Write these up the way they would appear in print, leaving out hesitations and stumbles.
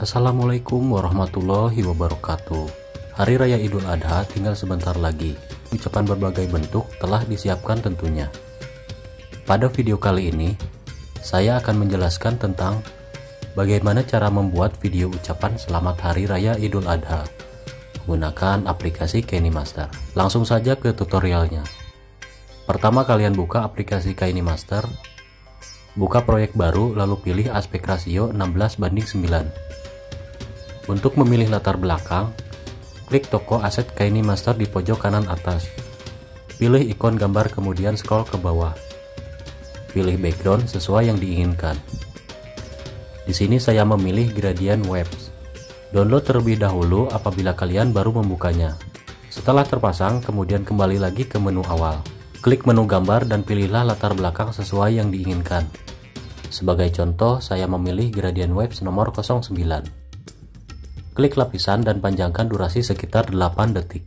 Assalamualaikum warahmatullahi wabarakatuh. Hari Raya Idul Adha tinggal sebentar lagi. Ucapan berbagai bentuk telah disiapkan tentunya. Pada video kali ini, saya akan menjelaskan tentang bagaimana cara membuat video ucapan Selamat Hari Raya Idul Adha menggunakan aplikasi KineMaster. Langsung saja ke tutorialnya. Pertama, kalian buka aplikasi KineMaster, buka proyek baru, lalu pilih aspek rasio 16:9. Untuk memilih latar belakang, klik toko aset KineMaster di pojok kanan atas. Pilih ikon gambar kemudian scroll ke bawah. Pilih background sesuai yang diinginkan. Di sini saya memilih gradient waves. Download terlebih dahulu apabila kalian baru membukanya. Setelah terpasang, kemudian kembali lagi ke menu awal. Klik menu gambar dan pilihlah latar belakang sesuai yang diinginkan. Sebagai contoh, saya memilih gradient waves nomor 09. Klik lapisan dan panjangkan durasi sekitar 8 detik.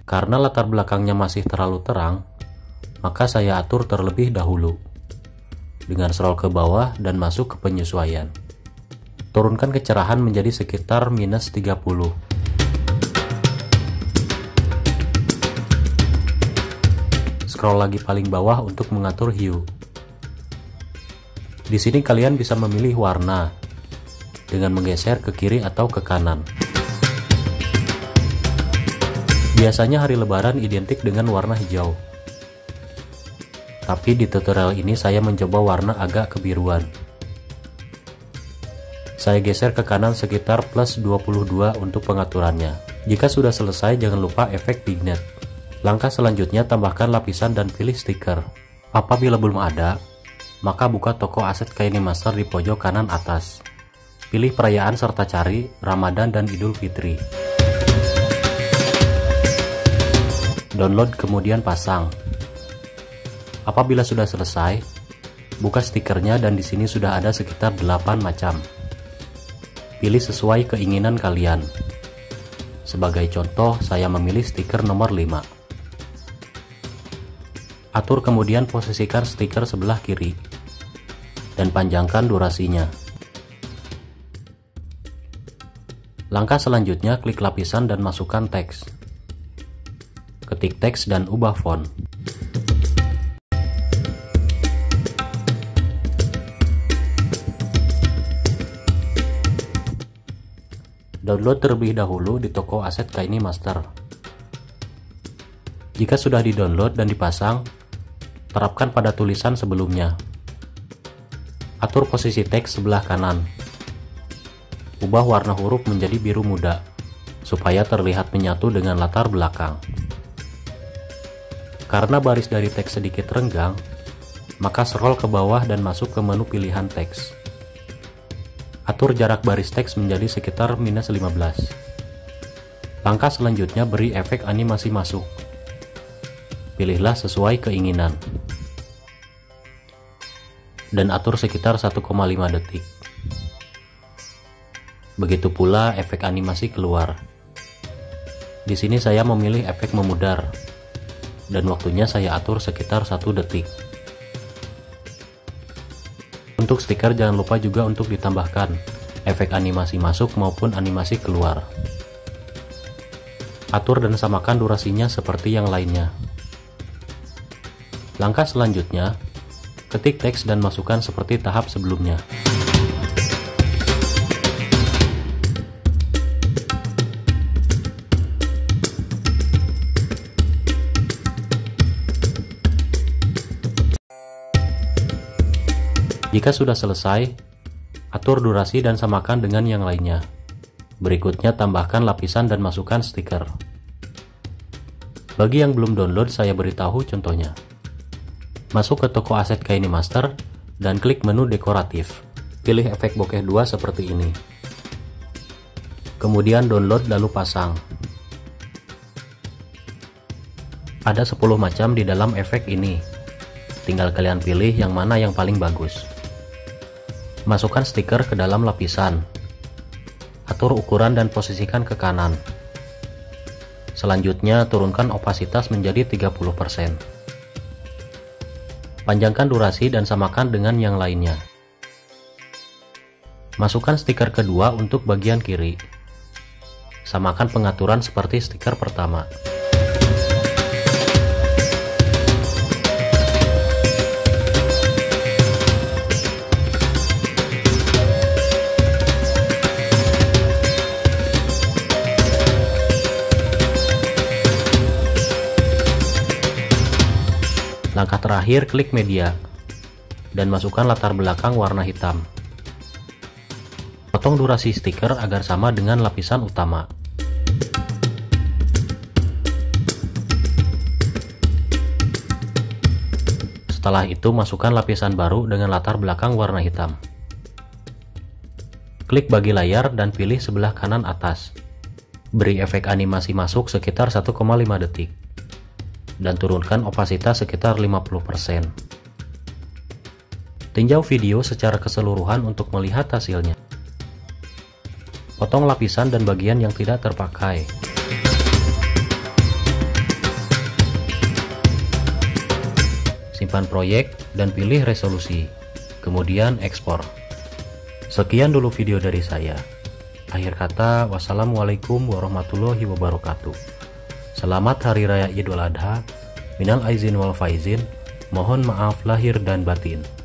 Karena latar belakangnya masih terlalu terang, maka saya atur terlebih dahulu. Dengan scroll ke bawah dan masuk ke penyesuaian. Turunkan kecerahan menjadi sekitar -30. Scroll lagi paling bawah untuk mengatur hue. Di sini kalian bisa memilih warna dengan menggeser ke kiri atau ke kanan. Biasanya hari Lebaran identik dengan warna hijau. Tapi di tutorial ini saya mencoba warna agak kebiruan. Saya geser ke kanan sekitar +22 untuk pengaturannya. Jika sudah selesai, jangan lupa efek vignette. Langkah selanjutnya, tambahkan lapisan dan pilih stiker. Apabila belum ada, maka buka toko aset KineMaster di pojok kanan atas. Pilih perayaan serta cari Ramadan dan Idul Fitri. Download kemudian pasang. Apabila sudah selesai, buka stikernya dan di sini sudah ada sekitar 8 macam. Pilih sesuai keinginan kalian. Sebagai contoh, saya memilih stiker nomor 5. Atur kemudian posisikan stiker sebelah kiri dan panjangkan durasinya. Langkah selanjutnya, klik lapisan dan masukkan teks. Ketik teks dan ubah font. Download terlebih dahulu di toko aset KineMaster. Jika sudah di-download dan dipasang, terapkan pada tulisan sebelumnya. Atur posisi teks sebelah kanan. Ubah warna huruf menjadi biru muda, supaya terlihat menyatu dengan latar belakang. Karena baris dari teks sedikit renggang, maka scroll ke bawah dan masuk ke menu pilihan teks. Atur jarak baris teks menjadi sekitar -15. Langkah selanjutnya, beri efek animasi masuk. Pilihlah sesuai keinginan. Dan atur sekitar 1,5 detik. Begitu pula efek animasi keluar. Di sini saya memilih efek memudar dan waktunya saya atur sekitar 1 detik. Untuk stiker jangan lupa juga untuk ditambahkan efek animasi masuk maupun animasi keluar. Atur dan samakan durasinya seperti yang lainnya. Langkah selanjutnya, ketik teks dan masukkan seperti tahap sebelumnya. Jika sudah selesai, atur durasi dan samakan dengan yang lainnya. Berikutnya, tambahkan lapisan dan masukkan stiker. Bagi yang belum download, saya beritahu contohnya. Masuk ke toko aset KineMaster dan klik menu dekoratif. Pilih efek bokeh 2 seperti ini. Kemudian download lalu pasang. Ada 10 macam di dalam efek ini. Tinggal kalian pilih yang mana yang paling bagus. Masukkan stiker ke dalam lapisan. Atur ukuran dan posisikan ke kanan. Selanjutnya, turunkan opasitas menjadi 30%. Panjangkan durasi dan samakan dengan yang lainnya. Masukkan stiker kedua untuk bagian kiri. Samakan pengaturan seperti stiker pertama. Langkah terakhir, klik media dan masukkan latar belakang warna hitam. Potong durasi stiker agar sama dengan lapisan utama. Setelah itu, masukkan lapisan baru dengan latar belakang warna hitam. Klik bagi layar dan pilih sebelah kanan atas. Beri efek animasi masuk sekitar 1,5 detik. Dan turunkan opasitas sekitar 50%. Tinjau video secara keseluruhan untuk melihat hasilnya. Potong lapisan dan bagian yang tidak terpakai. Simpan proyek dan pilih resolusi, kemudian ekspor. Sekian dulu video dari saya. Akhir kata, wassalamualaikum warahmatullahi wabarakatuh. Selamat Hari Raya Idul Adha. Minal aizin wal faizin. Mohon maaf lahir dan batin.